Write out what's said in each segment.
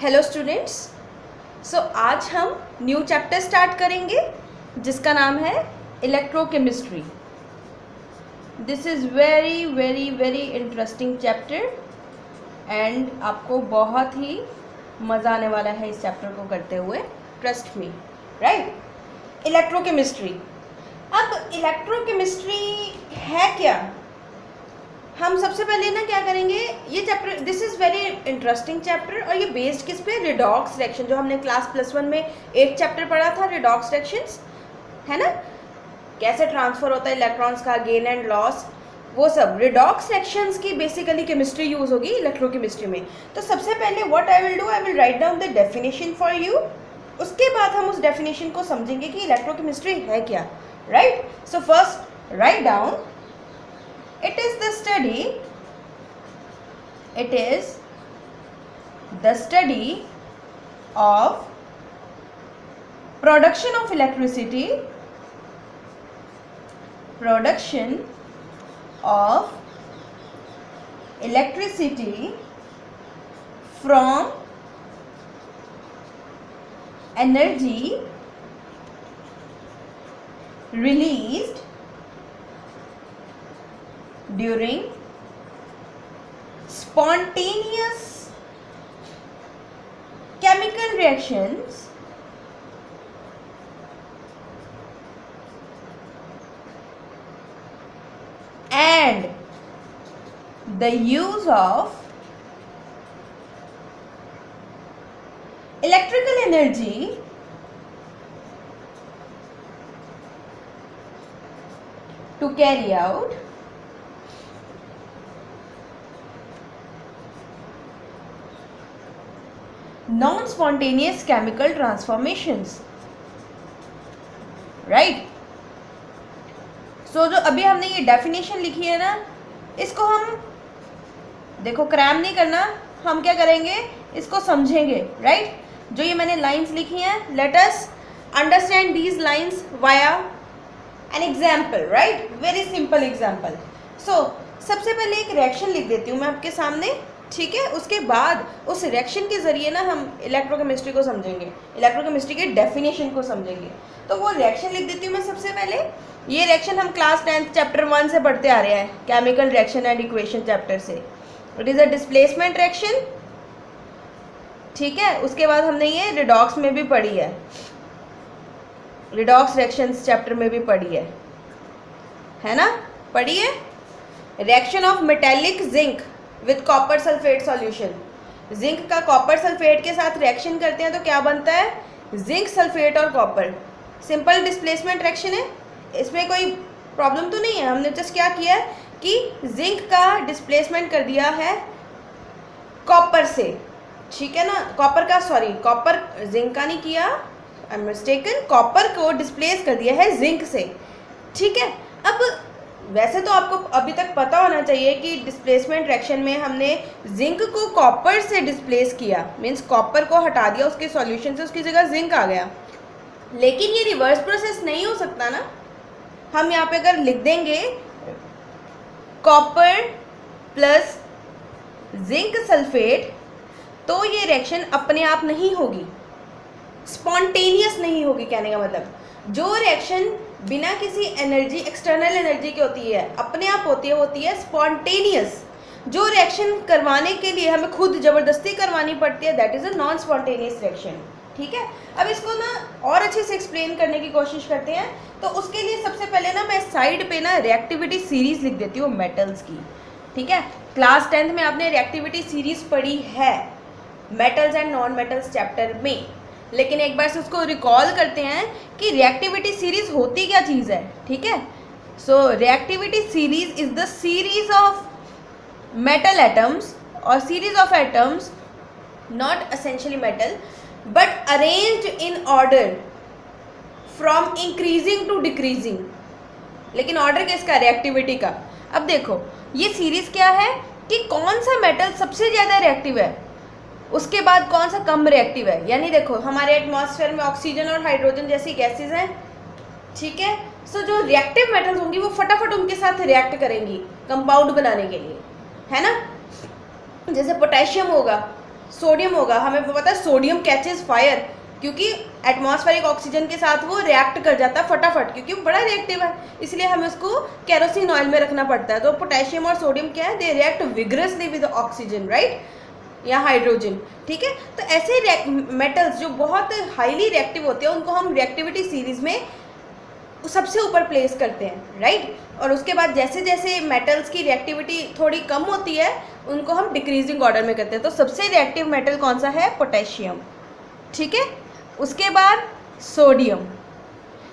Hello students. सो आज हम new chapter start करेंगे जिसका नाम है electrochemistry. This is very very very interesting chapter and आपको बहुत ही मज़ा आने वाला है इस चैप्टर को करते हुए, ट्रस्ट मी। Right, electrochemistry. अब इलेक्ट्रोकेमिस्ट्री है क्या? हम सबसे पहले ना क्या करेंगे, ये chapter this is very interesting chapter और ये बेस्ड किस पे? रिडॉक्स रिएक्शन, जो हमने क्लास +1 में एक चैप्टर पढ़ा था, रिडॉक्स रिएक्शंस, है ना। कैसे ट्रांसफ़र होता है इलेक्ट्रॉन्स का, गेन एंड लॉस, वो सब रिडॉक्स रिएक्शंस की बेसिकली केमिस्ट्री यूज़ होगी इलेक्ट्रोकेमिस्ट्री में। तो सबसे पहले what I will do, I will write down the definition for you. उसके बाद हम उस डेफिनेशन को समझेंगे कि इलेक्ट्रोकेमिस्ट्री है क्या। Right, so first write down, it is the study of production of electricity from energy released during spontaneous chemical reactions and the use of electrical energy to carry out non-spontaneous chemical transformations. Right, so जो अभी हमने ये definition लिखी है ना, इसको हम देखो क्रैम नहीं करना, हम क्या करेंगे, इसको समझेंगे। राइट, जो ये मैंने लाइंस लिखी हैं, let us understand these lines via an example. Right, very simple example. So सबसे पहले एक रिएक्शन लिख देती हूँ मैं आपके सामने, ठीक है। उसके बाद उस रिएक्शन के ज़रिए ना हम इलेक्ट्रोकेमिस्ट्री को समझेंगे, इलेक्ट्रोकेमिस्ट्री के डेफिनेशन को समझेंगे। तो वो रिएक्शन लिख देती हूँ मैं सबसे पहले। ये रिएक्शन हम क्लास 10 चैप्टर 1 से पढ़ते आ रहे हैं, chemical reaction and equation chapter से। It is a displacement reaction, ठीक है। उसके बाद हमने ये रिडॉक्स में भी पढ़ी है, रिडॉक्स रिएक्शंस चैप्टर में भी पढ़ी है ना, पढ़ी है। Reaction of metallic zinc with copper sulphate solution, zinc का कॉपर सल्फेट के साथ रिएक्शन करते हैं तो क्या बनता है, जिंक सल्फेट और कॉपर। सिंपल डिस्प्लेसमेंट रिएक्शन है, इसमें कोई प्रॉब्लम तो नहीं है। हमने जस्ट क्या किया है कि जिंक का डिस्प्लेसमेंट कर दिया है कॉपर से, ठीक है ना। कॉपर जिंक का नहीं किया, आई एम मिस्टेकन, कॉपर को डिस्प्लेस कर दिया है जिंक से, ठीक है। अब वैसे तो आपको अभी तक पता होना चाहिए कि डिस्प्लेसमेंट रिएक्शन में हमने जिंक को कॉपर से डिस्प्लेस किया, मींस कॉपर को हटा दिया उसके सॉल्यूशन से, उसकी जगह जिंक आ गया। लेकिन ये रिवर्स प्रोसेस नहीं हो सकता ना। हम यहाँ पे अगर लिख देंगे कॉपर प्लस जिंक सल्फेट, तो ये रिएक्शन अपने आप नहीं होगी, स्पॉन्टेनियस नहीं होगी। कहने का मतलब, जो रिएक्शन बिना किसी एनर्जी, एक्सटर्नल एनर्जी की होती है, अपने आप होती है स्पॉन्टेनियस। जो रिएक्शन करवाने के लिए हमें खुद ज़बरदस्ती करवानी पड़ती है, that is a non spontaneous reaction, ठीक है। अब इसको ना और अच्छे से एक्सप्लेन करने की कोशिश करते हैं। तो उसके लिए सबसे पहले ना मैं साइड पे ना रिएक्टिविटी सीरीज़ लिख देती हूँ मेटल्स की, ठीक है। क्लास 10th में आपने रिएक्टिविटी सीरीज़ पढ़ी है metals and non metals chapter में, लेकिन एक बार से उसको रिकॉल करते हैं कि रिएक्टिविटी सीरीज़ होती क्या चीज़ है, ठीक है। So reactivity series is the series of metal atoms और series of atoms, not essentially metal but arranged in order from increasing to decreasing. लेकिन ऑर्डर किसका? रिएक्टिविटी का। अब देखो ये सीरीज़ क्या है कि कौन सा मेटल सबसे ज़्यादा रिएक्टिव है, उसके बाद कौन सा कम रिएक्टिव है। यानी देखो हमारे एटमॉस्फेयर में ऑक्सीजन और हाइड्रोजन जैसी गैसेज हैं, ठीक है। सो जो रिएक्टिव मेटल्स होंगी वो फटाफट उनके साथ रिएक्ट करेंगी कंपाउंड बनाने के लिए, है ना। जैसे पोटेशियम होगा, सोडियम होगा, हमें पता है सोडियम कैचेस फायर, क्योंकि एटमॉस्फेरिक ऑक्सीजन के साथ वो रिएक्ट कर जाता है फटाफट, क्योंकि वो बड़ा रिएक्टिव है, इसलिए हमें उसको केरोसिन ऑयल में रखना पड़ता है। तो पोटेशियम और सोडियम क्या है, they react vigorously with oxygen, right, या हाइड्रोजन, ठीक है। तो ऐसे मेटल्स जो बहुत हाईली रिएक्टिव होते हैं उनको हम रिएक्टिविटी सीरीज में सबसे ऊपर प्लेस करते हैं, राइट। और उसके बाद जैसे जैसे मेटल्स की रिएक्टिविटी थोड़ी कम होती है उनको हम डिक्रीजिंग ऑर्डर में करते हैं। तो सबसे रिएक्टिव मेटल कौन सा है, पोटेशियम, ठीक है। उसके बाद सोडियम,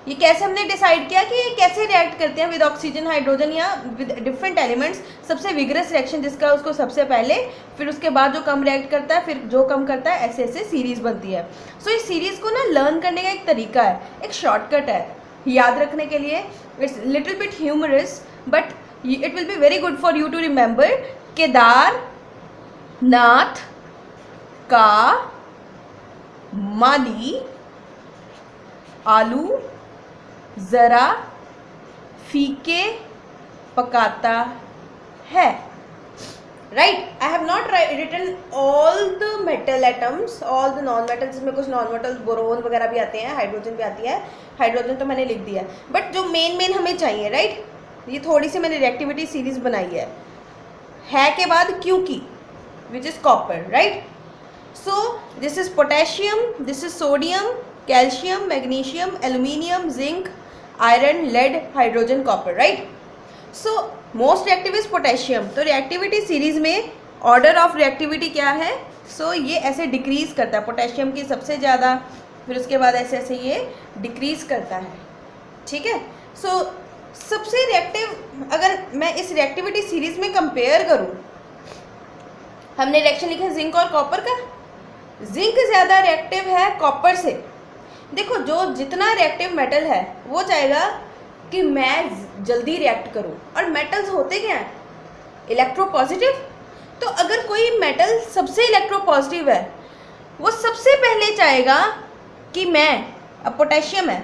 ये कैसे हमने डिसाइड किया कि ये कैसे रिएक्ट करते हैं विद ऑक्सीजन, हाइड्रोजन या विद डिफरेंट एलिमेंट्स। सबसे विग्रस रिएक्शन जिसका उसको सबसे पहले, फिर उसके बाद जो कम रिएक्ट करता है, फिर जो कम करता है, ऐसे ऐसे सीरीज बनती है। सो इस सीरीज को ना लर्न करने का एक तरीका है, एक शॉर्टकट है याद रखने के लिए। It's little bit humorous but it will be very good for you to remember. Kedarnath का माली आलू ज़रा फीके पकाता है, right. I have not written all the metal atoms, all the non metals, इसमें कुछ नॉन मेटल्स बोरोन वगैरह भी आते हैं, हाइड्रोजन भी आती है, हाइड्रोजन तो मैंने लिख दिया है, बट जो मेन हमें चाहिए, राइट, ये थोड़ी सी मैंने रिएक्टिविटी सीरीज बनाई है के बाद क्योंकि which is copper, right. So this is potassium, this is sodium, calcium, magnesium, aluminium, zinc, iron, lead, hydrogen, copper, right. So most reactive is potassium. तो रिएक्टिविटी सीरीज में ऑर्डर ऑफ रिएक्टिविटी क्या है, सो ये ऐसे डिक्रीज करता है, potassium की सबसे ज़्यादा, फिर उसके बाद ऐसे ऐसे ये डिक्रीज करता है, ठीक है। सो सबसे रिएक्टिव, अगर मैं इस रिएक्टिविटी सीरीज में कंपेयर करूं, हमने रिएक्शन लिखा जिंक और कॉपर का, जिंक ज़्यादा रिएक्टिव है कॉपर से। देखो जो जितना रिएक्टिव मेटल है वो चाहेगा कि मैं जल्दी रिएक्ट करूं, और मेटल्स होते क्या हैं, इलेक्ट्रोपॉजिटिव। तो अगर कोई मेटल सबसे इलेक्ट्रोपॉजिटिव है वो सबसे पहले चाहेगा कि मैं, अब पोटेशियम है,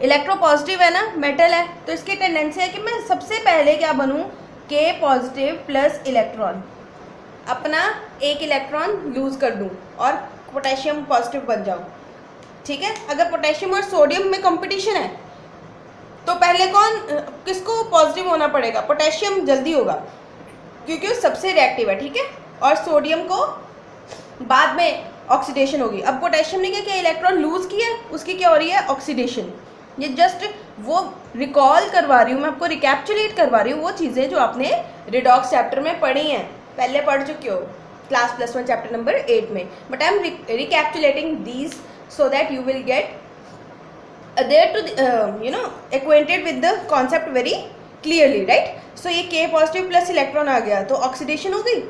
इलेक्ट्रोपॉजिटिव है ना, मेटल है, तो इसकी टेंडेंसी है कि मैं सबसे पहले क्या बनूं, के पॉजिटिव प्लस इलेक्ट्रॉन, अपना एक इलेक्ट्रॉन लूज कर दूं और पोटेशियम पॉजिटिव बन जाऊं, ठीक है। अगर पोटेशियम और सोडियम में कंपटीशन है तो पहले किसको पॉजिटिव होना पड़ेगा, पोटेशियम जल्दी होगा क्योंकि वो सबसे रिएक्टिव है, ठीक है, और सोडियम को बाद में ऑक्सीडेशन होगी। अब पोटेशियम ने क्या किया, इलेक्ट्रॉन लूज किया, उसकी क्या हो रही है, ऑक्सीडेशन। ये जस्ट वो रिकॉल करवा रही हूँ मैं आपको, रिकैप्चुलेट करवा रही हूँ वो चीज़ें जो आपने रिडॉक्स चैप्टर में पढ़ी हैं, पहले पढ़ चुके हो क्लास +1 चैप्टर नंबर 8 में, but I am recapitulating these so that you will get there to acquainted with the concept very clearly, right? So ये K पॉजिटिव प्लस इलेक्ट्रॉन आ गया तो ऑक्सीडेशन हो गई।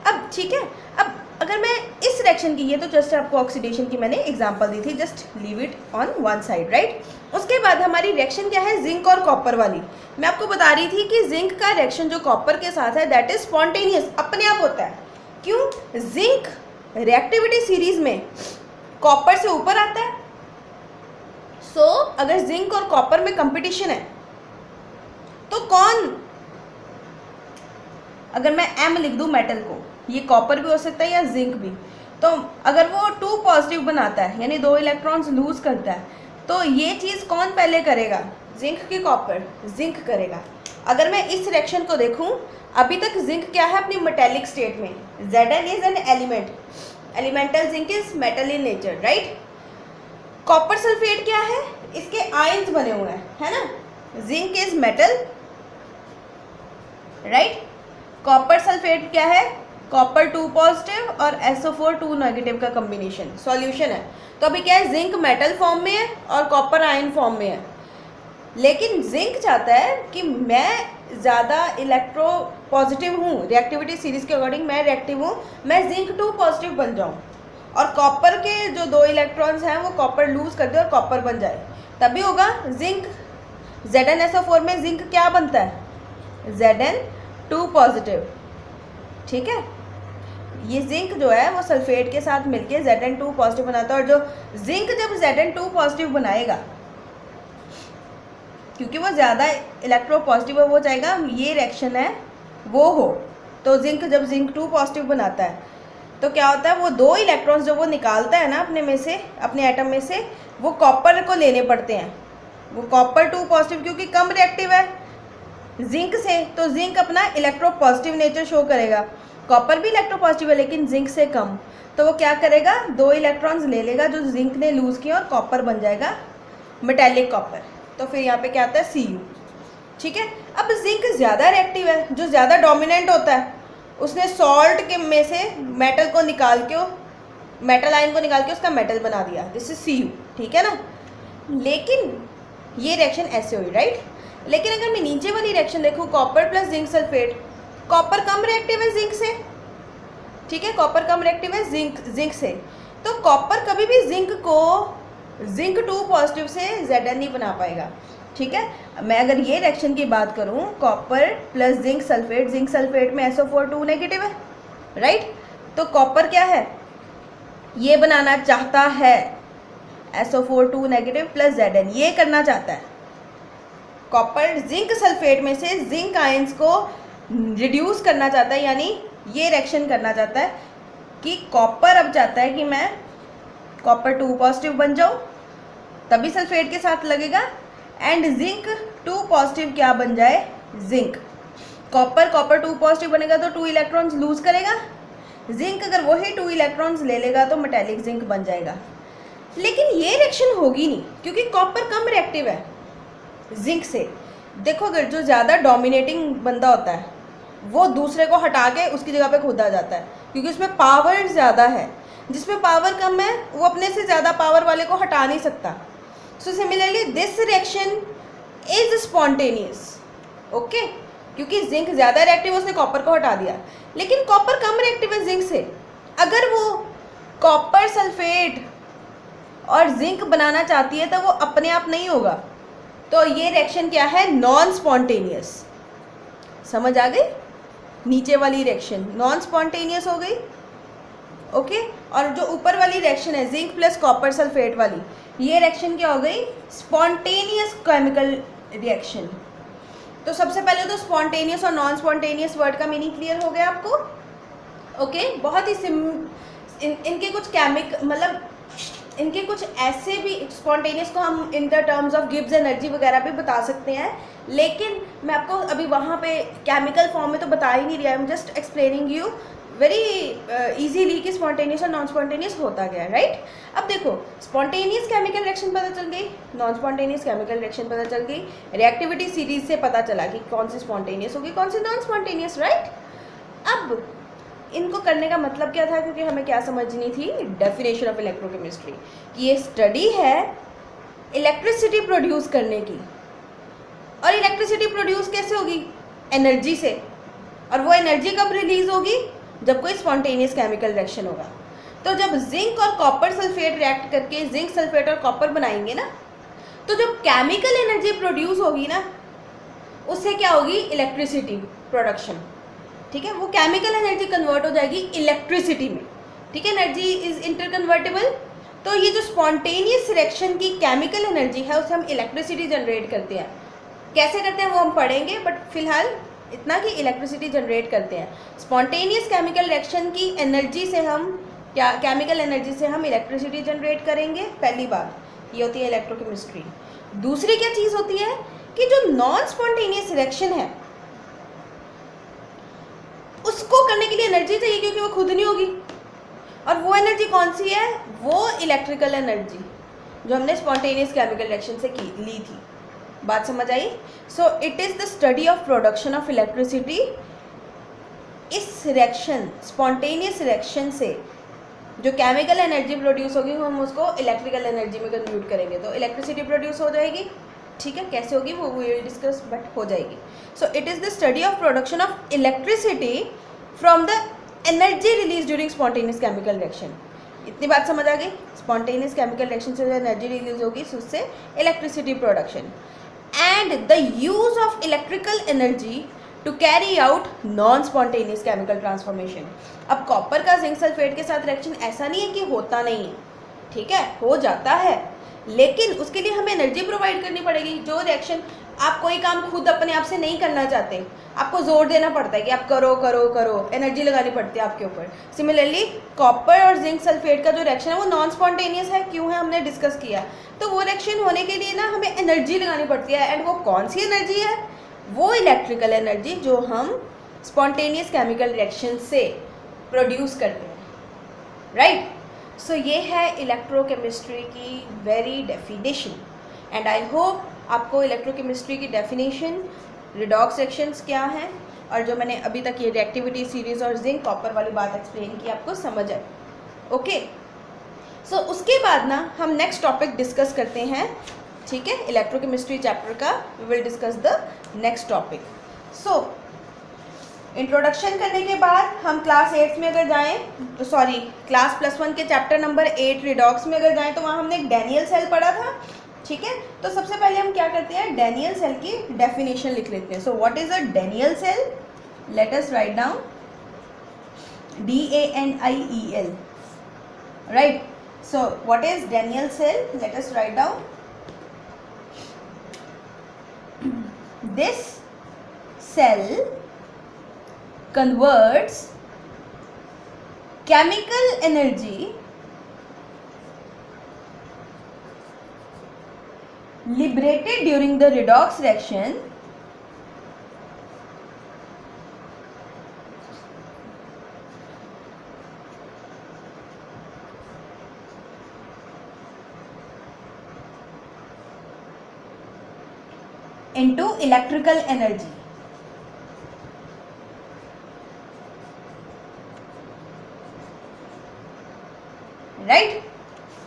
अब ठीक है, अब अगर मैं इस रिएक्शन की, ये तो जस्ट आपको ऑक्सीडेशन की मैंने एग्जांपल दी थी, just leave it on one side, right. उसके बाद हमारी रिएक्शन क्या है, जिंक और कॉपर वाली। मैं आपको बता रही थी कि जिंक का रिएक्शन जो कॉपर के साथ है दैट इज स्पॉन्टेनियस, अपने आप होता है। क्यों, जिंक रिएक्टिविटी सीरीज में कॉपर से ऊपर आता है। सो अगर जिंक और कॉपर में कंपटीशन है तो कौन, अगर मैं M लिख दूं मेटल को, ये कॉपर भी हो सकता है या जिंक भी, तो अगर वो 2 पॉजिटिव बनाता है यानी 2 इलेक्ट्रॉन्स लूज करता है, तो ये चीज़ कौन पहले करेगा, जिंक की कॉपर, जिंक करेगा। अगर मैं इस रिएक्शन को देखूं, अभी तक जिंक क्या है अपनी मेटेलिक स्टेट में, Zn is an element, elemental zinc is metal in nature, right. Copper sulphate क्या है, इसके आयंस बने हुए हैं, है ना, zinc is metal, right. Copper sulphate क्या है, कॉपर 2 पॉजिटिव और SO4 2 नेगेटिव का कॉम्बिनेशन, सॉल्यूशन है। तो अभी क्या है, जिंक मेटल फॉर्म में है और कॉपर आयन फॉर्म में है, लेकिन जिंक चाहता है कि मैं ज़्यादा इलेक्ट्रो पॉजिटिव हूँ, रिएक्टिविटी सीरीज के अकॉर्डिंग मैं रिएक्टिव हूँ, मैं जिंक 2 पॉजिटिव बन जाऊँ और कॉपर के जो 2 इलेक्ट्रॉन्स हैं वो कॉपर लूज कर दे और कॉपर बन जाए, तभी होगा जिंक। ZnSO4 में जिंक क्या बनता है, Zn2 पॉजिटिव, ठीक है। ये जिंक जो है वो सल्फेट के साथ मिलके Zn2 पॉजिटिव बनाता है, और जो जिंक जब Zn2 पॉजिटिव बनाएगा, क्योंकि वो ज़्यादा इलेक्ट्रो पॉजिटिव है, वो चाहेगा ये रिएक्शन है वो हो, तो जिंक जब जिंक 2 पॉजिटिव बनाता है तो क्या होता है, वो 2 इलेक्ट्रॉन्स जो वो निकालता है ना अपने में से, अपने एटम में से, वो कॉपर को लेने पड़ते हैं। वो कॉपर 2 पॉजिटिव क्योंकि कम रिएक्टिव है जिंक से, तो जिंक अपना इलेक्ट्रो पॉजिटिव नेचर शो करेगा। कॉपर भी इलेक्ट्रो पॉजिटिव है लेकिन जिंक से कम, तो वो क्या करेगा, 2 इलेक्ट्रॉन्स ले लेगा जो जिंक ने लूज़ किया और कॉपर बन जाएगा मेटेलिक कॉपर। तो फिर यहाँ पे क्या आता है, Cu। ठीक है, अब जिंक ज़्यादा रिएक्टिव है, जो ज़्यादा डोमिनेंट होता है, उसने सॉल्ट के में से मेटल को निकाल के, मेटल आयन को निकाल के उसका मेटल बना दिया, दिस इज Cu। ठीक है ना, लेकिन ये रिएक्शन ऐसे हुई, राइट। लेकिन अगर मैं नीचे वाली रिएक्शन देखूँ, copper plus zinc sulphate, copper कम रिएक्टिव है जिंक से। ठीक है, कॉपर कम रिएक्टिव है जिंक से, तो कॉपर कभी भी जिंक 2 पॉजिटिव से Zn नहीं बना पाएगा। ठीक है, मैं अगर ये रिएक्शन की बात करूँ, कॉपर प्लस जिंक सल्फेट में SO4 2 नेगेटिव है, राइट। तो कॉपर क्या है, ये बनाना चाहता है SO4 2 नेगेटिव प्लस Zn, ये करना चाहता है। कॉपर जिंक सल्फेट में से जिंक आयंस को रिड्यूस करना चाहता है, यानी ये रिएक्शन करना चाहता है कि कॉपर अब चाहता है कि मैं कॉपर 2 पॉजिटिव बन जाऊँ, तभी सल्फेट के साथ लगेगा, एंड जिंक 2 पॉजिटिव क्या बन जाए, जिंक। कॉपर 2 पॉजिटिव बनेगा तो 2 इलेक्ट्रॉन्स लूज करेगा, जिंक अगर वही 2 इलेक्ट्रॉन्स ले लेगा तो मेटेलिक जिंक बन जाएगा। लेकिन ये रिएक्शन होगी नहीं क्योंकि कॉपर कम रिएक्टिव है जिंक से। देखो, अगर जो ज़्यादा डोमिनेटिंग बंदा होता है वो दूसरे को हटा के उसकी जगह पे खुद आ जाता है, क्योंकि उसमें पावर ज़्यादा है। जिसमें पावर कम है वो अपने से ज़्यादा पावर वाले को हटा नहीं सकता। So similarly this reaction is spontaneous, okay, क्योंकि जिंक ज़्यादा रिएक्टिव है, उसने कॉपर को हटा दिया। लेकिन कॉपर कम रिएक्टिव है जिंक से, अगर वो कॉपर सल्फेट और जिंक बनाना चाहती है तो वो अपने आप नहीं होगा। तो ये रिएक्शन क्या है, नॉन स्पॉन्टेनियस। समझ आ गई, नीचे वाली रिएक्शन नॉन स्पॉन्टेनियस हो गई, ओके। और जो ऊपर वाली रिएक्शन है जिंक प्लस कॉपर सल्फेट वाली, ये रिएक्शन क्या हो गई, स्पॉन्टेनियस केमिकल रिएक्शन। तो सबसे पहले तो स्पॉन्टेनियस और नॉन स्पॉन्टेनियस वर्ड का मीनिंग क्लियर हो गया आपको, ओके। बहुत ही इनके कुछ मतलब इनके कुछ ऐसे भी, स्पॉन्टेनियस को हम in the terms of Gibbs energy वगैरह भी बता सकते हैं, लेकिन मैं आपको अभी वहाँ पे केमिकल फॉर्म में तो बता ही नहीं रहा, I am just explaining you very easily कि स्पॉन्टेनियस और नॉन स्पॉन्टेनियस होता क्या है, राइट। अब देखो, स्पॉन्टेनियस केमिकल रिएक्शन पता चल गई, नॉन स्पॉन्टेनियस केमिकल रिएक्शन पता चल गई, रिएक्टिविटी सीरीज से पता चला कि कौन सी स्पॉन्टेनियस होगी कौन सी नॉन स्पॉन्टेनियस, राइट। अब इनको करने का मतलब क्या था, क्योंकि हमें क्या समझनी थी, डेफिनेशन ऑफ इलेक्ट्रोकेमिस्ट्री, कि ये स्टडी है इलेक्ट्रिसिटी प्रोड्यूस करने की। और इलेक्ट्रिसिटी प्रोड्यूस कैसे होगी, एनर्जी से, और वो एनर्जी कब रिलीज होगी, जब कोई स्पॉन्टेनियस केमिकल रिएक्शन होगा। तो जब जिंक और कॉपर सल्फेट रिएक्ट करके जिंक सल्फेट और कॉपर बनाएंगे ना, तो जो केमिकल एनर्जी प्रोड्यूस होगी ना, उससे क्या होगी, इलेक्ट्रिसिटी प्रोडक्शन। ठीक है, वो केमिकल एनर्जी कन्वर्ट हो जाएगी इलेक्ट्रिसिटी में। ठीक है, एनर्जी इज इंटरकन्वर्टेबल। तो ये जो स्पॉन्टेनियस रिएक्शन की केमिकल एनर्जी है, उससे हम इलेक्ट्रिसिटी जनरेट करते हैं। कैसे करते हैं वो हम पढ़ेंगे, बट फिलहाल इतना कि इलेक्ट्रिसिटी जनरेट करते हैं। स्पॉन्टेनियस केमिकल रिएक्शन की एनर्जी से हम क्या, केमिकल एनर्जी से हम इलेक्ट्रिसिटी जनरेट करेंगे। पहली बात ये होती है इलेक्ट्रोकेमिस्ट्री। दूसरी क्या चीज़ होती है कि जो नॉन स्पॉन्टेनियस रिएक्शन है उसको करने के लिए एनर्जी चाहिए, क्योंकि वो खुद नहीं होगी। और वो एनर्जी कौन सी है, वो इलेक्ट्रिकल एनर्जी जो हमने स्पॉन्टेनियस केमिकल रिएक्शन से ली थी। बात समझ आई। So it is the study of production of electricity. इस रिएक्शन, स्पॉन्टेनियस रिएक्शन से जो केमिकल एनर्जी प्रोड्यूस होगी हम उसको इलेक्ट्रिकल एनर्जी में कन्वर्ट करेंगे, तो इलेक्ट्रिसिटी प्रोड्यूस हो जाएगी। ठीक है, कैसे होगी वो वी डिस्कस, बट हो जाएगी। सो it is the study of production of electricity from the energy release during spontaneous chemical reaction. इतनी बात समझ आ गई। स्पॉन्टेनियस केमिकल रिएक्शन से जो एनर्जी रिलीज होगी उससे electricity production, and the use of electrical energy to carry out non spontaneous chemical transformation. अब copper का जिंक सल्फेट के साथ रिएक्शन ऐसा नहीं है कि होता नहीं है, ठीक है, हो जाता है, लेकिन उसके लिए हमें एनर्जी प्रोवाइड करनी पड़ेगी। जो रिएक्शन, आप कोई काम खुद अपने आप से नहीं करना चाहते, आपको जोर देना पड़ता है कि आप करो करो करो, एनर्जी लगानी पड़ती है आपके ऊपर। सिमिलरली कॉपर और जिंक सल्फेट का जो रिएक्शन है वो नॉन स्पॉन्टेनियस है, क्यों है हमने डिस्कस किया। तो वो रिएक्शन होने के लिए ना हमें एनर्जी लगानी पड़ती है, एंड वो कौन सी एनर्जी है, वो इलेक्ट्रिकल एनर्जी जो हम स्पॉन्टेनियस केमिकल रिएक्शन से प्रोड्यूस करते हैं, राइट। सो ये है इलेक्ट्रोकेमिस्ट्री की very definition, and I hope आपको इलेक्ट्रोकेमिस्ट्री की डेफिनेशन, रिडॉक्स रिएक्शंस क्या हैं, और जो मैंने अभी तक ये रिएक्टिविटी सीरीज और जिंक कॉपर वाली बात एक्सप्लेन की आपको समझ आए। ओके, सो उसके बाद ना हम नेक्स्ट टॉपिक डिस्कस करते हैं, ठीक है, इलेक्ट्रोकेमिस्ट्री चैप्टर का we will discuss the next topic. So introduction करने के बाद हम क्लास 8 में अगर जाएं, सॉरी क्लास +1 के चैप्टर नंबर 8 रिडॉक्स में अगर जाएं, तो वहाँ हमने एक डैनियल सेल पढ़ा था, ठीक है। तो सबसे पहले हम क्या करते हैं, डैनियल सेल की डेफिनेशन लिख लेते हैं। So what is a Daniell cell, let us write down DANIEL, right. So what is Daniell cell, let us write down this cell converts chemical energy liberated during the redox reaction into electrical energy, right.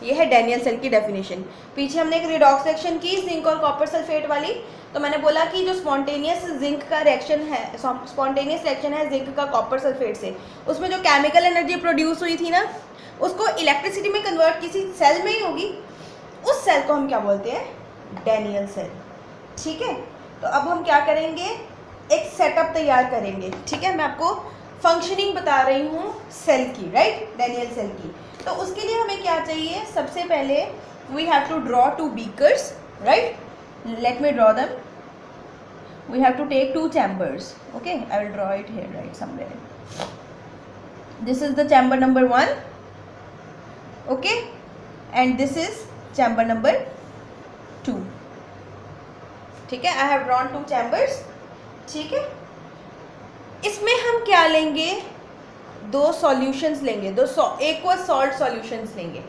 ये है Daniel cell की definition. पीछे हमने एक redox reaction की zinc और copper sulphate वाली, तो मैंने बोला कि जो स्पॉन्टेनियस जिंक का रिएक्शन है, स्पॉन्टेनियस रिएक्शन है जिंक का कॉपर सल्फेट से, उसमें जो केमिकल एनर्जी प्रोड्यूस हुई थी ना, उसको इलेक्ट्रिसिटी में कन्वर्ट किसी सेल में ही होगी, उस सेल को हम क्या बोलते हैं, डैनियल सेल, ठीक है। तो अब हम क्या करेंगे, एक सेटअप तैयार करेंगे, ठीक है। मैं आपको फंक्शनिंग बता रही हूँ सेल की, राइट, डैनियल सेल की। तो उसके लिए हमें क्या चाहिए, सबसे पहले we have to draw 2 beakers, right, let me draw them. We have to take 2 chambers, okay, I will draw it here, right, somewhere. This is the chamber number 1, okay, and this is chamber number 2, ठीक है। I have drawn 2 chambers, ठीक है। इसमें हम क्या लेंगे, 2 solutions लेंगे, 2 aqueous salt solutions लेंगे,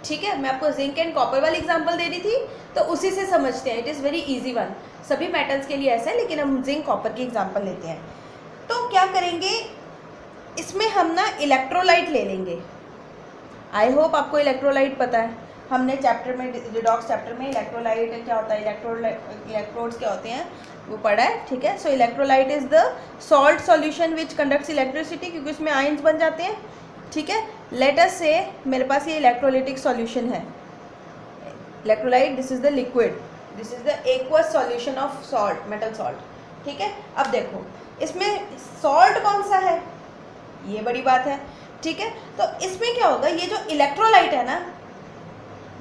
ठीक है। मैं आपको जिंक एंड कॉपर वाली एग्जांपल दे रही थी, तो उसी से समझते हैं, it is very easy one, सभी मेटल्स के लिए ऐसा है, लेकिन हम जिंक कॉपर की एग्जांपल लेते हैं। तो क्या करेंगे, इसमें हम ना इलेक्ट्रोलाइट ले लेंगे। आई होप आपको इलेक्ट्रोलाइट पता है, हमने चैप्टर में, रिडॉक्स चैप्टर में इलेक्ट्रोलाइट क्या होता है, इलेक्ट्रोड्स क्या होते हैं वो पढ़ा है, ठीक है। So electrolyte is the salt solution which conducts electricity, क्योंकि उसमें आयंस बन जाते हैं, ठीक है। लेट अस से मेरे पास ये इलेक्ट्रोलाइटिक सॉल्यूशन है, electrolyte, this is the liquid, this is the aqueous solution of salt, metal salt, ठीक है। अब देखो इसमें सॉल्ट कौन सा है, ये बड़ी बात है, ठीक है। तो इसमें क्या होगा, ये जो इलेक्ट्रोलाइट है ना,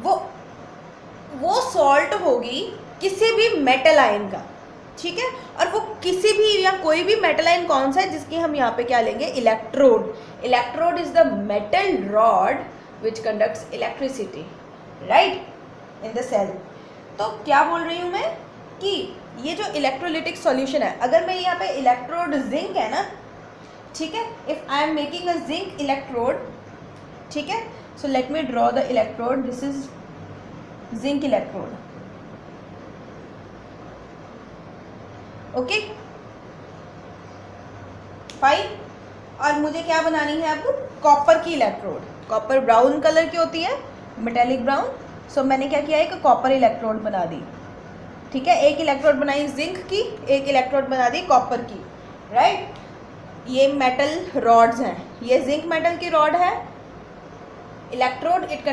वो सॉल्ट होगी किसी भी मेटल आयन का, ठीक है। और वो किसी भी या कोई भी मेटल आयन कौन सा है जिसकी हम यहाँ पे क्या लेंगे, electrode. Electrode is the metal rod which conducts electricity, right, in the cell. तो क्या बोल रही हूँ मैं कि ये जो इलेक्ट्रोलिटिक सॉल्यूशन है, अगर मैं यहाँ पे इलेक्ट्रोड जिंक है ना, ठीक है, if I am making a zinc electrode, ठीक है। So let me draw the electrode, this is zinc electrode, okay, fine. और मुझे क्या बनानी है अब, कॉपर की इलेक्ट्रोड। कॉपर ब्राउन कलर की होती है, मेटेलिक ब्राउन। सो मैंने क्या किया, एक कॉपर इलेक्ट्रोड बना दी, ठीक है। एक इलेक्ट्रोड बनाई जिंक की, एक इलेक्ट्रोड बना दी कॉपर की, राइट। ये मेटल रॉड्स हैं, ये जिंक मेटल की रॉड है, electrode, it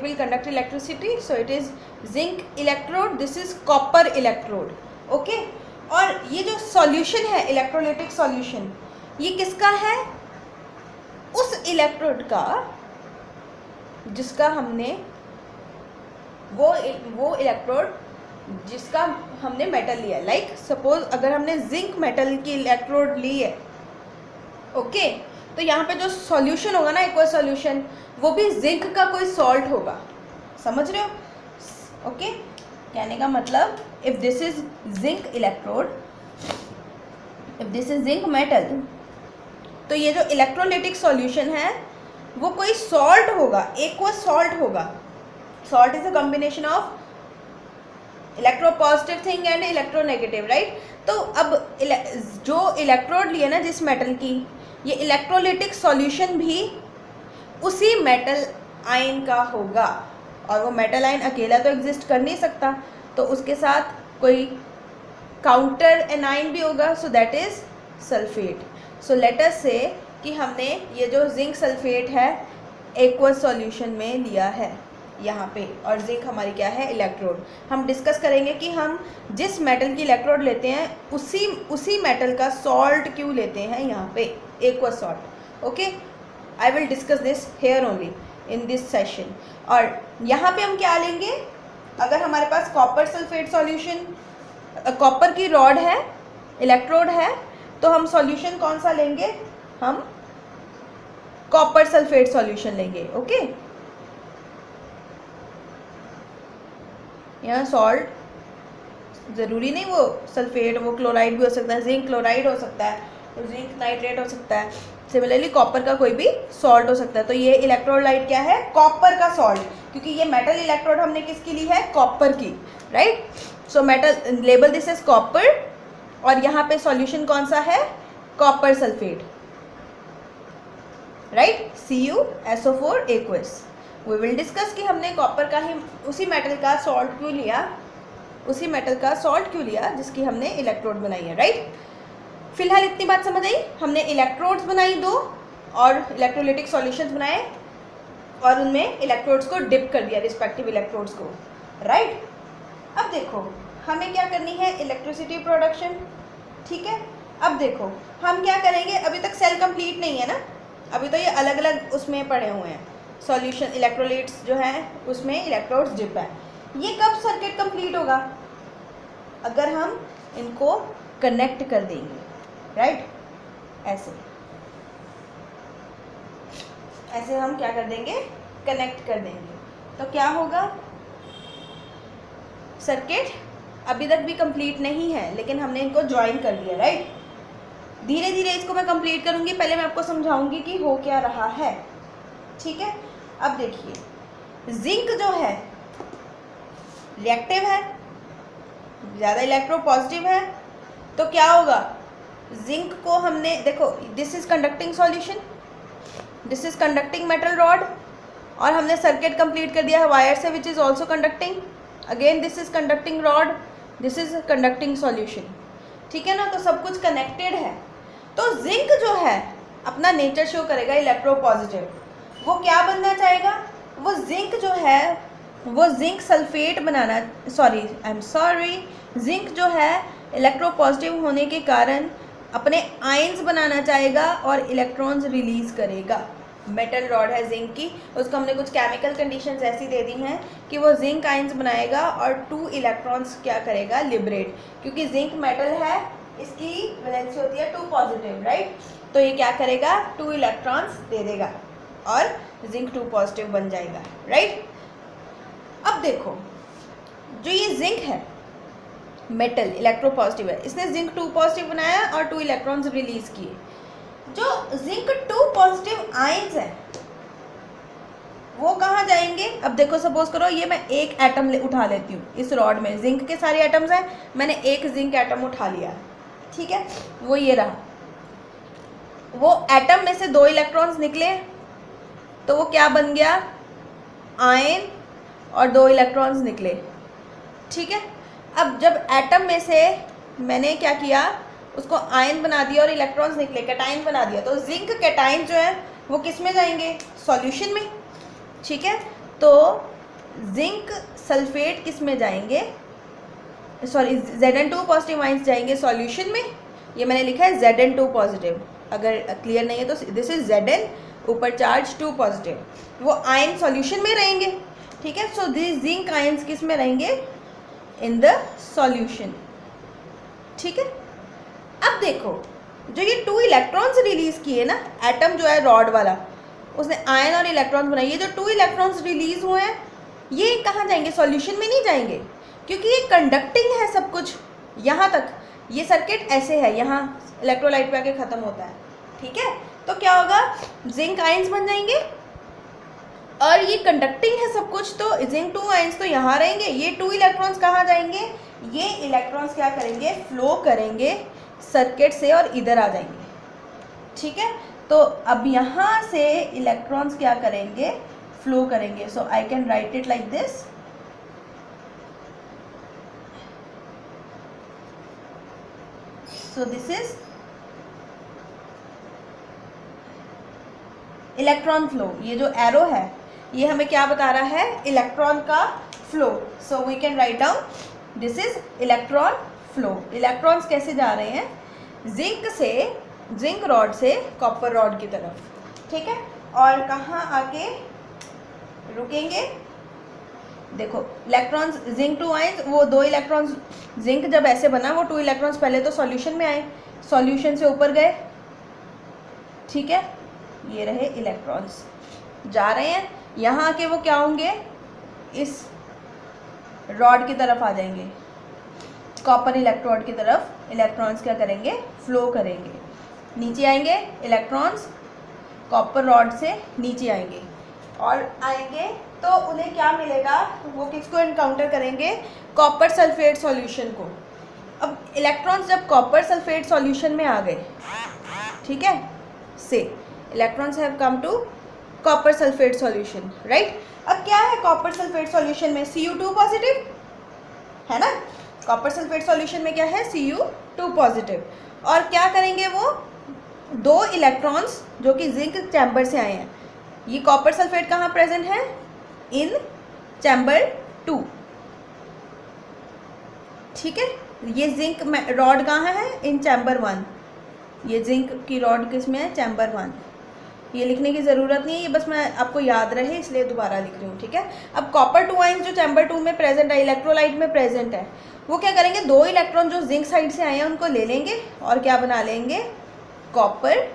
will conduct electricity, so it is zinc electrode, this is copper electrode, okay. और ये जो सॉल्यूशन है इलेक्ट्रोलाइटिक सॉल्यूशन, ये किसका है, उस इलेक्ट्रोड का जिसका हमने वो इलेक्ट्रोड जिसका हमने मेटल लिया है, लाइक सपोज अगर हमने जिंक मेटल की इलेक्ट्रोड ली है, ओके, तो यहाँ पे जो सॉल्यूशन होगा ना, एक्वस सॉल्यूशन, वो भी जिंक का कोई सॉल्ट होगा, समझ रहे हो? ओके, कहने का मतलब if this is zinc electrode, if this is zinc metal, तो ये जो इलेक्ट्रोलिटिक सॉल्यूशन है वो कोई सॉल्ट होगा, एक्वस सॉल्ट होगा। Salt is a combination of electropositive thing and electronegative, right? तो अब जो इलेक्ट्रोड लिए ना जिस मेटल की, ये इलेक्ट्रोलिटिक सॉल्यूशन भी उसी मेटल आयन का होगा, और वो मेटल आयन अकेला तो एग्जिस्ट कर नहीं सकता, तो उसके साथ कोई काउंटर एनाइन भी होगा, so that is sulphate. So let us से कि हमने ये जो जिंक सल्फेट है एक्वस सॉल्यूशन में लिया है यहाँ पे, और जिंक हमारी क्या है, इलेक्ट्रोड। हम डिस्कस करेंगे कि हम जिस मेटल की इलेक्ट्रोड लेते हैं उसी मेटल का सॉल्ट क्यों लेते हैं यहाँ पे, aqueous salt. Okay, I will discuss this here only in this session. और यहाँ पे हम क्या लेंगे, अगर हमारे पास कॉपर सल्फेट सॉल्यूशन, कॉपर की रॉड है, इलेक्ट्रोड है, तो हम सॉल्यूशन कौन सा लेंगे, हम कॉपर सल्फेट सॉल्यूशन लेंगे। ओके, यहाँ सॉल्ट ज़रूरी नहीं वो सल्फेट, वो क्लोराइड भी हो सकता है, जिंक क्लोराइड हो सकता है, जिंक नाइट्रेट हो सकता है, सिमिलरली कॉपर का कोई भी सॉल्ट हो सकता है। तो ये इलेक्ट्रोलाइट क्या है, कॉपर का सॉल्ट, क्योंकि ये मेटल इलेक्ट्रोड हमने किसकी ली है, कॉपर की, right? So metal label this is copper, और यहाँ पे सॉल्यूशन कौन सा है, copper sulphate, right? CuSO4 aqueous। We will discuss कि हमने कॉपर का ही, उसी मेटल का सॉल्ट क्यों लिया, उसी मेटल का सॉल्ट क्यों लिया जिसकी हमने इलेक्ट्रोड बनाई है, राइट? फिलहाल इतनी बात समझ आई, हमने इलेक्ट्रोड्स बनाई दो और इलेक्ट्रोलिटिक सॉल्यूशंस बनाए और उनमें इलेक्ट्रोड्स को डिप कर दिया, रिस्पेक्टिव इलेक्ट्रोड्स को, राइट? अब देखो हमें क्या करनी है, इलेक्ट्रिसिटी प्रोडक्शन, ठीक है? अब देखो हम क्या करेंगे, अभी तक सेल कंप्लीट नहीं है ना, अभी तो ये अलग अलग उसमें पड़े हुए हैं सॉल्यूशन, इलेक्ट्रोलाइट्स जो हैं उसमें इलेक्ट्रोड्स डिप है। ये कब सर्किट कंप्लीट होगा, अगर हम इनको कनेक्ट कर देंगे, राइट? ऐसे ऐसे हम क्या कर देंगे, कनेक्ट कर देंगे, तो क्या होगा, सर्किट अभी तक भी कंप्लीट नहीं है लेकिन हमने इनको ज्वाइन कर दिया, राइट? धीरे धीरे इसको मैं कंप्लीट करूंगी, पहले मैं आपको समझाऊंगी कि हो क्या रहा है, ठीक है? अब देखिए जिंक जो है रिएक्टिव है, ज़्यादा इलेक्ट्रोपॉजिटिव है, तो क्या होगा, जिंक को हमने, देखो this is conducting solution, this is conducting metal rod, और हमने सर्किट कंप्लीट कर दिया है वायर से which is also conducting, again this is conducting rod, this is conducting solution, ठीक है ना? तो सब कुछ कनेक्टेड है। तो जिंक जो है अपना नेचर शो करेगा इलेक्ट्रोपॉजिटिव, वो क्या बनना चाहेगा, वो जिंक जो है वो जिंक सल्फेट बनाना, जिंक जो है इलेक्ट्रोपॉजिटिव होने के कारण अपने आयंस बनाना चाहेगा और इलेक्ट्रॉन्स रिलीज करेगा। मेटल रॉड है जिंक की, उसको हमने कुछ केमिकल कंडीशंस ऐसी दे दी हैं कि वो जिंक आयंस बनाएगा और 2 इलेक्ट्रॉन्स क्या करेगा, लिबरेट, क्योंकि जिंक मेटल है, इसकी वैलेंसी होती है 2 पॉजिटिव, राइट? तो ये क्या करेगा, 2 इलेक्ट्रॉन्स दे देगा और जिंक 2 पॉजिटिव बन जाएगा, राइट? अब देखो जो ये जिंक है मेटल इलेक्ट्रोपॉजिटिव है, इसने जिंक 2 पॉजिटिव बनाया और 2 इलेक्ट्रॉन्स रिलीज किए। जो जिंक 2 पॉजिटिव आयंस है वो कहाँ जाएंगे, अब देखो सपोज करो ये मैं एक एटम उठा लेती हूँ, इस रॉड में जिंक के सारे एटम्स हैं, मैंने एक जिंक एटम उठा लिया, ठीक है? वो ये रहा, वो एटम में से 2 इलेक्ट्रॉन्स निकले तो वो क्या बन गया, आयन, और 2 इलेक्ट्रॉन्स निकले, ठीक है? अब जब एटम में से मैंने क्या किया, उसको आयन बना दिया और इलेक्ट्रॉन्स निकले, कैटाइन बना दिया, तो जिंक कैटाइन जो है वो किस में जाएंगे, सॉल्यूशन में, ठीक है? तो जिंक सल्फेट किस में जाएंगे, सॉरी Zn2 पॉजिटिव आयंस जाएंगे सॉल्यूशन में, ये मैंने लिखा है Zn2 पॉजिटिव, अगर क्लियर नहीं है तो दिस इज Zn, ऊपर चार्ज 2 पॉजिटिव, वो आयन सॉल्यूशन में रहेंगे, ठीक है? सो दिस जिंक आयंस किस में रहेंगे, इन द सॉल्यूशन। ठीक है, अब देखो जो ये 2 इलेक्ट्रॉन्स रिलीज किए ना, एटम जो है रॉड वाला उसने आयन और इलेक्ट्रॉन्स बनाए, ये जो 2 इलेक्ट्रॉन्स रिलीज हुए हैं ये कहाँ जाएंगे, सॉल्यूशन में नहीं जाएंगे, क्योंकि ये कंडक्टिंग है सब कुछ यहाँ तक। ये सर्किट ऐसे है, यहाँ इलेक्ट्रोलाइट पे आके ख़त्म होता है। ठीक है, तो क्या होगा, जिंक आयंस बन जाएंगे और ये कंडक्टिंग है सब कुछ, तो जिंक 2 आयंस तो यहाँ रहेंगे। ये 2 इलेक्ट्रॉन्स कहाँ जाएंगे, ये इलेक्ट्रॉन्स क्या करेंगे, फ्लो करेंगे सर्किट से और इधर आ जाएंगे। ठीक है, तो अब यहाँ से इलेक्ट्रॉन्स क्या करेंगे, फ्लो करेंगे। So I can write it like this. So this is electron flow. ये जो एरो है ये हमें क्या बता रहा है, इलेक्ट्रॉन का flow. So we can write down this is electron flow. Electrons कैसे जा रहे हैं, जिंक रॉड से कॉपर रॉड की तरफ। ठीक है, और कहाँ आके रुकेंगे, देखो इलेक्ट्रॉन्स जिंक 2 आयंस, वो 2 इलेक्ट्रॉन्स, जिंक जब ऐसे बना वो 2 इलेक्ट्रॉन्स पहले तो सॉल्यूशन में आए, सॉल्यूशन से ऊपर गए। ठीक है, ये रहे इलेक्ट्रॉन्स जा रहे हैं, यहाँ आके वो क्या होंगे, इस रॉड की तरफ आ जाएंगे, कॉपर इलेक्ट्रोड की तरफ इलेक्ट्रॉन्स क्या करेंगे, फ्लो करेंगे, नीचे आएंगे इलेक्ट्रॉन्स कॉपर रॉड से नीचे आएंगे और आएंगे तो उन्हें क्या मिलेगा, वो किसको इनकाउंटर करेंगे, कॉपर सल्फेट सॉल्यूशन को। अब इलेक्ट्रॉन्स जब कॉपर सल्फेट सॉल्यूशन में आ गए, ठीक है, से electrons have come to copper sulphate solution, right. अब क्या है कॉपर सल्फेट सॉल्यूशन में, Cu2 पॉजिटिव है ना, कॉपर सल्फेट सॉल्यूशन में क्या है, Cu2 पॉजिटिव। और क्या करेंगे वो 2 इलेक्ट्रॉन्स जो कि जिंक चैम्बर से आए हैं, ये कॉपर सल्फेट कहाँ प्रेजेंट है, इन चैम्बर 2। ठीक है, ये जिंक रॉड कहाँ है, इन चैम्बर 1। ये जिंक की रॉड किस में है, चैम्बर 1। ये लिखने की ज़रूरत नहीं है, ये बस मैं आपको याद रहे इसलिए दोबारा लिख रही हूँ। ठीक है, अब कॉपर 2 आयंस जो चैम्बर 2 में प्रेजेंट है, इलेक्ट्रोलाइट में प्रेजेंट है, वो क्या करेंगे, 2 इलेक्ट्रॉन जो जिंक साइड से आए हैं उनको ले लेंगे और क्या बना लेंगे, कॉपर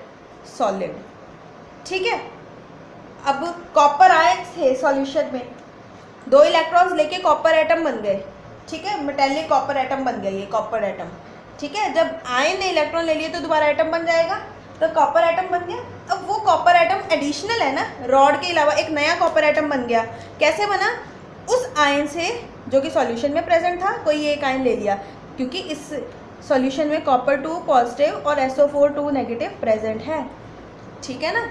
सॉलिड। ठीक है, अब कॉपर आए थे सॉल्यूशन में, 2 इलेक्ट्रॉन्स लेके कॉपर एटम बन गए। ठीक है, मेटेलिक कॉपर एटम बन गया ये कॉपर एटम। ठीक है, जब आयन ने इलेक्ट्रॉन ले लिए तो दोबारा एटम बन जाएगा, तो कॉपर एटम बन गया। अब वो कॉपर एटम एडिशनल है ना, रॉड के अलावा एक नया कॉपर एटम बन गया। कैसे बना, उस आयन से जो कि सॉल्यूशन में प्रेजेंट था, कोई एक आयन ले लिया, क्योंकि इस सॉल्यूशन में कॉपर 2 पॉजिटिव और SO4 2 नेगेटिव प्रेजेंट है। ठीक है ना,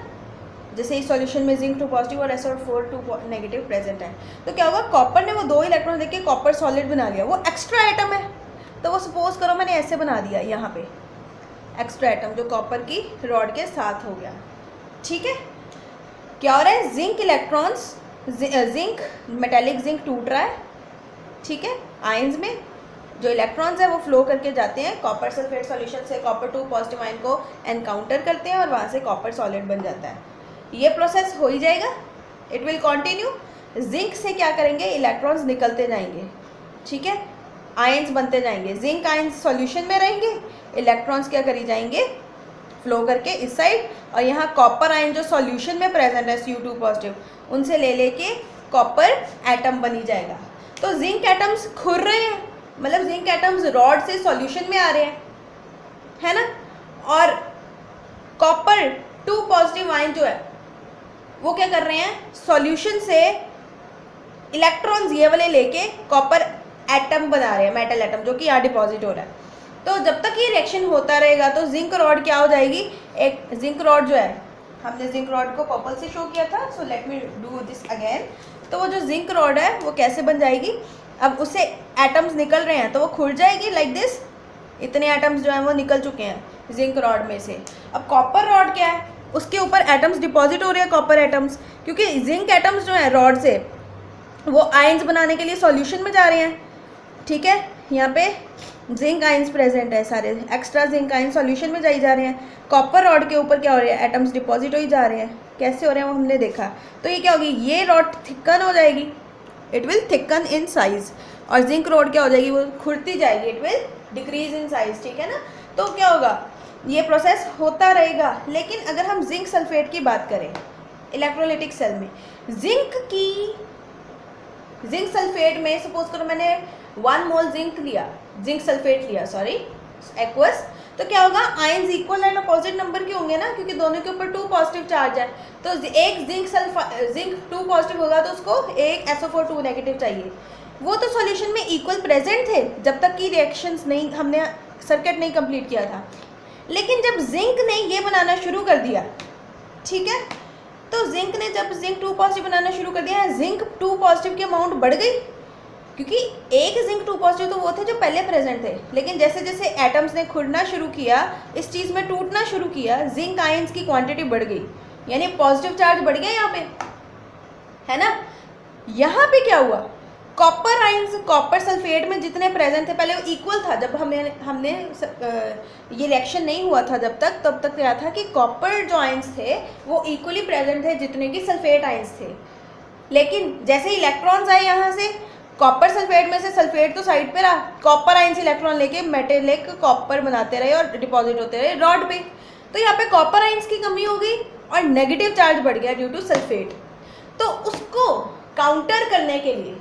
जैसे इस सॉल्यूशन में जिंक 2 पॉजिटिव और SO4 2 नेगेटिव प्रेजेंट है, तो क्या होगा, कॉपर ने वो 2 इलेक्ट्रॉन देके कॉपर सॉलिड बना लिया, वो एक्स्ट्रा एटम है। तो वो सपोज करो मैंने ऐसे बना दिया, यहाँ पे एक्स्ट्रा एटम जो कॉपर की रॉड के साथ हो गया। ठीक है, क्या हो रहा है, zinc electrons, zinc metallic zinc टूट रहा है। ठीक है, आयंस में जो इलेक्ट्रॉन्स है वो फ्लो करके जाते हैं कॉपर सल्फेट सॉल्यूशन से, कॉपर 2 पॉजिटिव आयन को एनकाउंटर करते हैं और वहाँ से कॉपर सॉलिड बन जाता है। ये प्रोसेस हो ही जाएगा, इट विल कंटिन्यू। जिंक से क्या करेंगे, इलेक्ट्रॉन्स निकलते जाएंगे। ठीक है, आयंस बनते जाएंगे, जिंक आयंस सॉल्यूशन में रहेंगे, इलेक्ट्रॉन्स क्या करी जाएंगे, फ्लो करके इस साइड, और यहाँ कॉपर आयन जो सॉल्यूशन में प्रेजेंट है Cu2 पॉजिटिव, उनसे ले लेके कॉपर एटम बनी जाएगा। तो जिंक एटम्स खुर रहे हैं, मतलब जिंक एटम्स रॉड से सॉल्यूशन में आ रहे हैं, है ना, और कॉपर 2 पॉजिटिव आयन जो है वो क्या कर रहे हैं, सॉल्यूशन से इलेक्ट्रॉन्स ये वाले लेके कॉपर एटम बना रहे हैं, मेटल एटम, जो कि यहाँ डिपॉजिट हो रहा है। तो जब तक ये रिएक्शन होता रहेगा तो जिंक रॉड क्या हो जाएगी, एक जिंक रॉड जो है, हमने जिंक रॉड को पर्पल से शो किया था, so let me do this again. तो वो जो जिंक रॉड है वो कैसे बन जाएगी, अब उससे एटम्स निकल रहे हैं तो वो खुल जाएगी लाइक दिस, इतने एटम्स जो हैं वो निकल चुके हैं जिंक रॉड में से। अब कॉपर रॉड क्या है, उसके ऊपर एटम्स डिपॉजिट हो रहे हैं, कॉपर एटम्स, क्योंकि जिंक एटम्स जो हैं रॉड से वो आयंस बनाने के लिए सॉल्यूशन में जा रहे हैं। ठीक है, यहाँ पे जिंक आयंस प्रेजेंट है, सारे एक्स्ट्रा जिंक आयंस सॉल्यूशन में जाई जा रहे हैं। कॉपर रॉड के ऊपर क्या हो रहा है, एटम्स डिपॉजिट हो ही जा रहे हैं। कैसे हो रहे हैं वो हमने देखा। तो ये क्या होगी, ये रॉड थिकन हो जाएगी, it will thicken in size. और जिंक रोड क्या हो जाएगी, वो खुरती जाएगी, it will decrease in size, ठीक है ना। तो क्या होगा, ये प्रोसेस होता रहेगा। लेकिन अगर हम जिंक सल्फेट की बात करें इलेक्ट्रोलाइटिक सेल में, जिंक सल्फेट में सपोज करो मैंने 1 मोल जिंक सल्फेट लिया, सॉरी एक्वस, तो क्या होगा, ions equal and opposite number के होंगे ना, क्योंकि दोनों के ऊपर 2 पॉजिटिव चार्ज है। तो एक जिंक 2 पॉजिटिव होगा तो उसको एक SO4 2 नेगेटिव चाहिए। वो तो सॉल्यूशन में इक्वल प्रेजेंट थे जब तक कि रिएक्शंस नहीं, हमने सर्किट नहीं कंप्लीट किया था। लेकिन जब जिंक ने ये बनाना शुरू कर दिया, ठीक है, तो जिंक ने जब जिंक 2 पॉजिटिव बनाना शुरू कर दिया, जिंक 2 पॉजिटिव की अमाउंट बढ़ गई, क्योंकि एक जिंक 2 पॉजिटिव तो वो थे जो पहले प्रेजेंट थे। लेकिन जैसे जैसे एटम्स ने खुरना शुरू किया, इस चीज़ में टूटना शुरू किया, जिंक आयंस की क्वांटिटी बढ़ गई, यानी पॉजिटिव चार्ज बढ़ गया यहाँ पे, है ना। यहाँ पे क्या हुआ, कॉपर आयंस कॉपर सल्फेट में जितने प्रेजेंट थे, पहले वो इक्वल था, जब हमने ये रिएक्शन नहीं हुआ था तब तक क्या था कि कॉपर जो आयंस थे वो इक्वली प्रेजेंट थे जितने कि सल्फेट आयंस थे। लेकिन जैसे इलेक्ट्रॉन्स आए यहाँ से, कॉपर सल्फेट में से सल्फेट तो साइड पे रहा, कॉपर आयंस इलेक्ट्रॉन लेके मेटेलिक कॉपर बनाते रहे और डिपॉजिट होते रहे रॉड पे। तो यहाँ पे कॉपर आयंस की कमी हो गई और नेगेटिव चार्ज बढ़ गया ड्यू टू सल्फेट। तो उसको काउंटर करने के लिए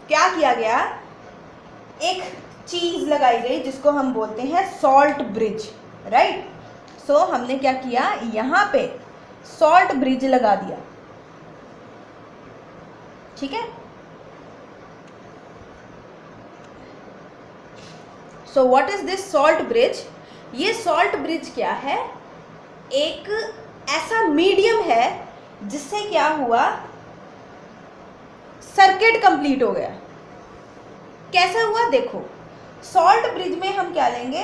क्या किया गया, एक चीज़ लगाई गई जिसको हम बोलते हैं सॉल्ट ब्रिज, राइट। सो हमने क्या किया, यहाँ पे सॉल्ट ब्रिज लगा दिया, ठीक है। सो what is this salt bridge, ये सॉल्ट ब्रिज क्या है, एक ऐसा मीडियम है जिससे क्या हुआ, सर्किट कंप्लीट हो गया। कैसा हुआ देखो, सॉल्ट ब्रिज में हम क्या लेंगे,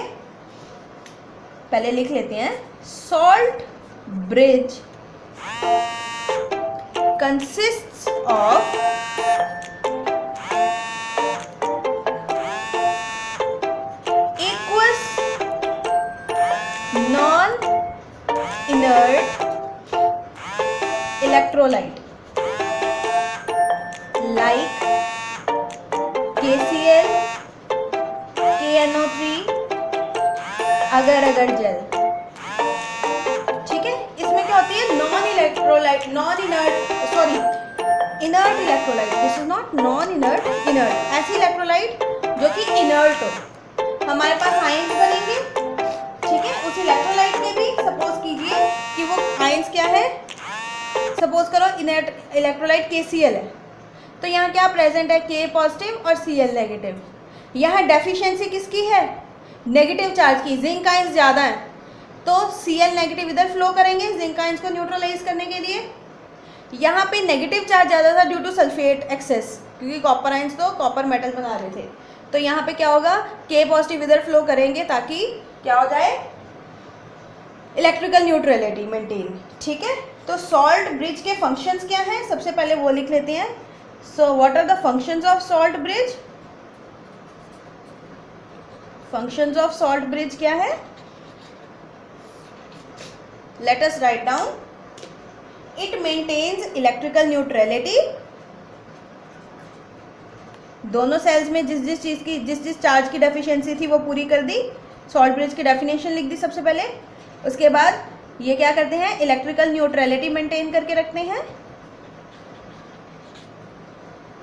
पहले लिख लेते हैं, salt bridge consists of non-inert electrolyte like KCl, KNO3, अगर जल, ठीक है। इसमें क्या होती है, inert electrolyte, this is not non-inert, inert, ऐसी इलेक्ट्रोलाइट जो कि इनर्ट हो। हमारे पास आयंस बनेंगे, ठीक है, उस इलेक्ट्रोलाइट में भी सपोज कीजिए कि वो आयंस क्या है, सपोज करो इनर्ट इलेक्ट्रोलाइट KCl है, तो यहाँ क्या प्रेजेंट है, K पॉजिटिव और Cl नेगेटिव। यहाँ डेफिशिएंसी किसकी है, नेगेटिव चार्ज की, जिंक आयंस ज़्यादा है, तो Cl नेगेटिव इधर फ्लो करेंगे जिंक आयंस को न्यूट्रलाइज करने के लिए। यहाँ पे नेगेटिव चार्ज ज़्यादा था ड्यू टू सल्फेट एक्सेस, क्योंकि कॉपर आयंस तो कॉपर मेटल बना रहे थे। तो यहाँ पे क्या होगा, K पॉजिटिव इधर फ्लो करेंगे ताकि क्या हो जाए, इलेक्ट्रिकल न्यूट्रलिटी मेंटेन, ठीक है। तो सॉल्ट ब्रिज के फंक्शंस क्या हैं, सबसे पहले वो लिख लेते हैं। So what are the functions of salt bridge, functions of salt bridge क्या है, let us write down. It maintains electrical neutrality, दोनों सेल्स में जिस चीज़ की जिस चार्ज की डेफिशिएंसी थी वो पूरी कर दी। सॉल्ट ब्रिज की डेफिनेशन लिख दी सबसे पहले। उसके बाद ये क्या करते हैं, इलेक्ट्रिकल न्यूट्रलिटी मेंटेन करके रखते हैं,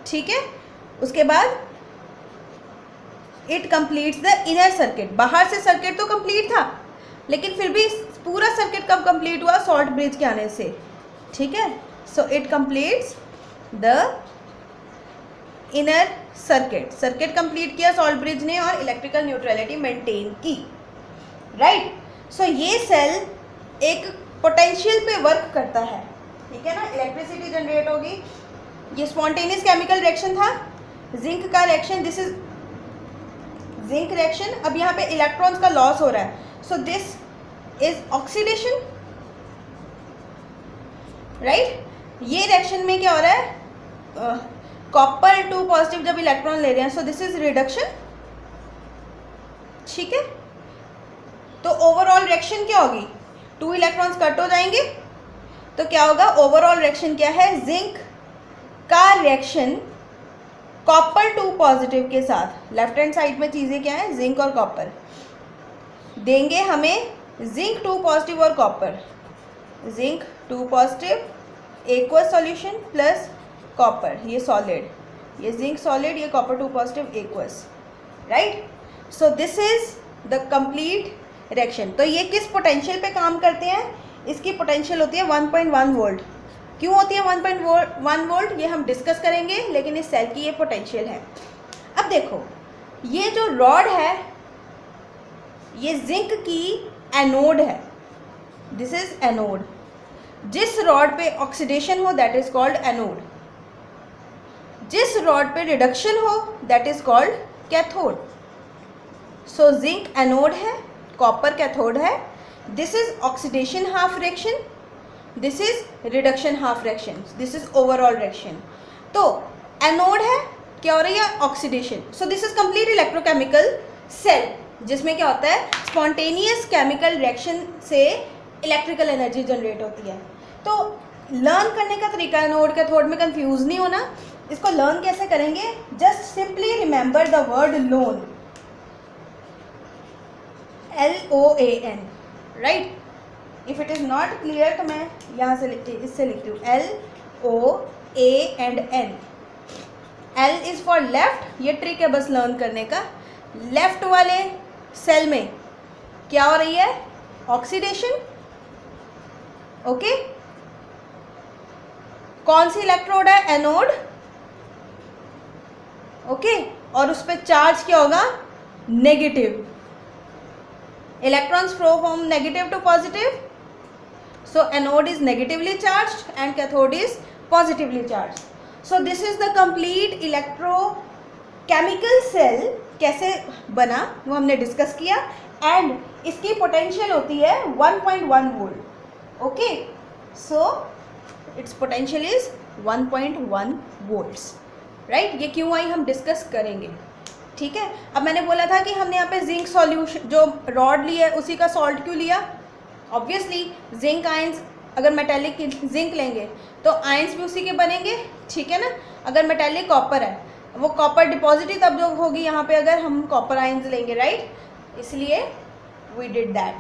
ठीक है। उसके बाद it completes the inner circuit, बाहर से सर्किट तो कंप्लीट था लेकिन फिर भी पूरा सर्किट कब कंप्लीट हुआ, सॉल्ट ब्रिज के आने से, ठीक है। So it completes the inner circuit complete किया सॉल्ट ब्रिज ने और इलेक्ट्रिकल न्यूट्रलिटी मेंटेन की, राइट। सो ये सेल एक पोटेंशियल पे वर्क करता है, ठीक है ना, इलेक्ट्रिसिटी जनरेट होगी। ये स्पॉन्टेनियस केमिकल रिएक्शन था, जिंक का reaction, this is zinc reaction. अब यहाँ पे इलेक्ट्रॉन्स का लॉस हो रहा है, सो दिस इज ऑक्सीडेशन, राइट। ये रिएक्शन में क्या हो रहा है, कॉपर 2 पॉजिटिव जब इलेक्ट्रॉन ले रहे हैं, सो दिस इज रिडक्शन, ठीक है। तो ओवरऑल रिएक्शन क्या होगी, 2 इलेक्ट्रॉन्स कट हो जाएंगे, तो क्या होगा, ओवरऑल रिएक्शन क्या है, जिंक का रिएक्शन कॉपर 2 पॉजिटिव के साथ लेफ्ट हैंड साइड में चीज़ें क्या है, जिंक और कॉपर देंगे हमें, जिंक 2 पॉजिटिव और copper, zinc 2 positive aqueous solution plus copper, ये सॉलिड, ये जिंक सॉलिड, ये copper 2 positive aqueous, right. So this is the complete reaction. तो ये किस पोटेंशियल पे काम करते हैं, इसकी पोटेंशियल होती है 1.1 वोल्ट। क्यों होती है 1.1 वोल्ट, ये हम डिस्कस करेंगे, लेकिन इस सेल की ये पोटेंशियल है। अब देखो ये जो रॉड है ये जिंक की एनोड है, दिस इज एनोड। जिस रॉड पे ऑक्सीडेशन हो दैट इज कॉल्ड एनोड, जिस रॉड पे रिडक्शन हो that is called cathode. So zinc anode है, कॉपर कैथोड है, this is oxidation half reaction, this is reduction half reaction, this is overall reaction. तो anode है, क्या हो रही है, oxidation. So this is complete electrochemical cell, जिसमें क्या होता है, स्पॉन्टेनियस केमिकल रिएक्शन से इलेक्ट्रिकल एनर्जी जनरेट होती है। तो लर्न करने का तरीका एनोड कैथोड में कंफ्यूज नहीं होना। इसको लर्न कैसे करेंगे, just simply remember the word loan, LOAN, right. If it is not clear तो मैं यहाँ से इससे लिखती हूँ LOAN। L is for left, ये ट्रिक है बस लर्न करने का। लेफ्ट वाले सेल में क्या हो रही है, ऑक्सीडेशन, ओके। कौन सी इलेक्ट्रोड है, एनोड, ओके। और उस पर चार्ज क्या होगा, negative, electrons flow from negative to positive. So anode is negatively charged and cathode is positively charged. So this is the complete electrochemical cell कैसे बना वो हमने डिस्कस किया, एंड इसकी पोटेंशियल होती है 1.1 volt, okay. So it's potential is 1.1 volts, right. ये क्यों आई हम डिस्कस करेंगे, ठीक है। अब मैंने बोला था कि हमने यहाँ पे जिंक सॉल्यूशन जो रॉड लिया है उसी का सॉल्ट क्यों लिया, ऑब्वियसली जिंक आयंस, अगर मेटेलिक जिंक लेंगे तो आयंस भी उसी के बनेंगे, ठीक है ना। अगर मेटेलिक कॉपर है, वो कॉपर डिपॉजिट ही तब जो होगी यहाँ पे अगर हम कॉपर आयंस लेंगे, राइट। इसलिए we did that.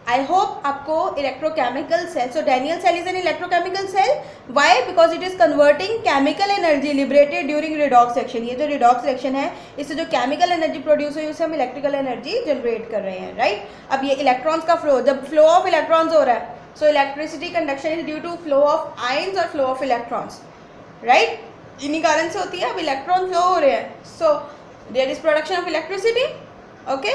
I hope आपको electrochemical cell, so Daniell cell is an electrochemical cell, why, because it is converting chemical energy liberated during redox reaction. ये जो रिडॉक्स रिएक्शन है, इससे जो केमिकल एनर्जी प्रोड्यूस हुई उससे हम इलेक्ट्रिकल एनर्जी जनरेट कर रहे हैं, राइट। अब ये इलेक्ट्रॉन्स का फ्लो, जब फ्लो ऑफ इलेक्ट्रॉन्स हो रहा है, so electricity conduction is due to flow of ions और फ्लो ऑफ इलेक्ट्रॉन्स, राइट। इन्हीं कारण से होती है। अब इलेक्ट्रॉन फ्लो हो रहे हैं, so there is production of electricity, okay.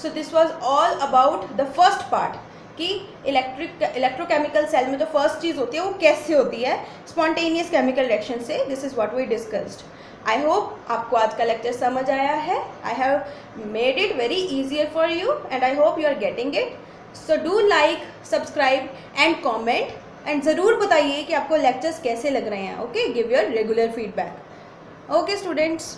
So this was all about the first part कि इलेक्ट्रोकेमिकल सेल में जो फर्स्ट चीज़ होती है वो कैसे होती है, स्पॉन्टेनियस केमिकल रिएक्शन से। This is what we discussed. I hope आपको आज का लेक्चर समझ आया है। I have made it very easier for you and I hope you are getting it. So do like, subscribe and comment, and ज़रूर बताइए कि आपको लेक्चर्स कैसे लग रहे हैं, okay. Give your regular feedback, okay students.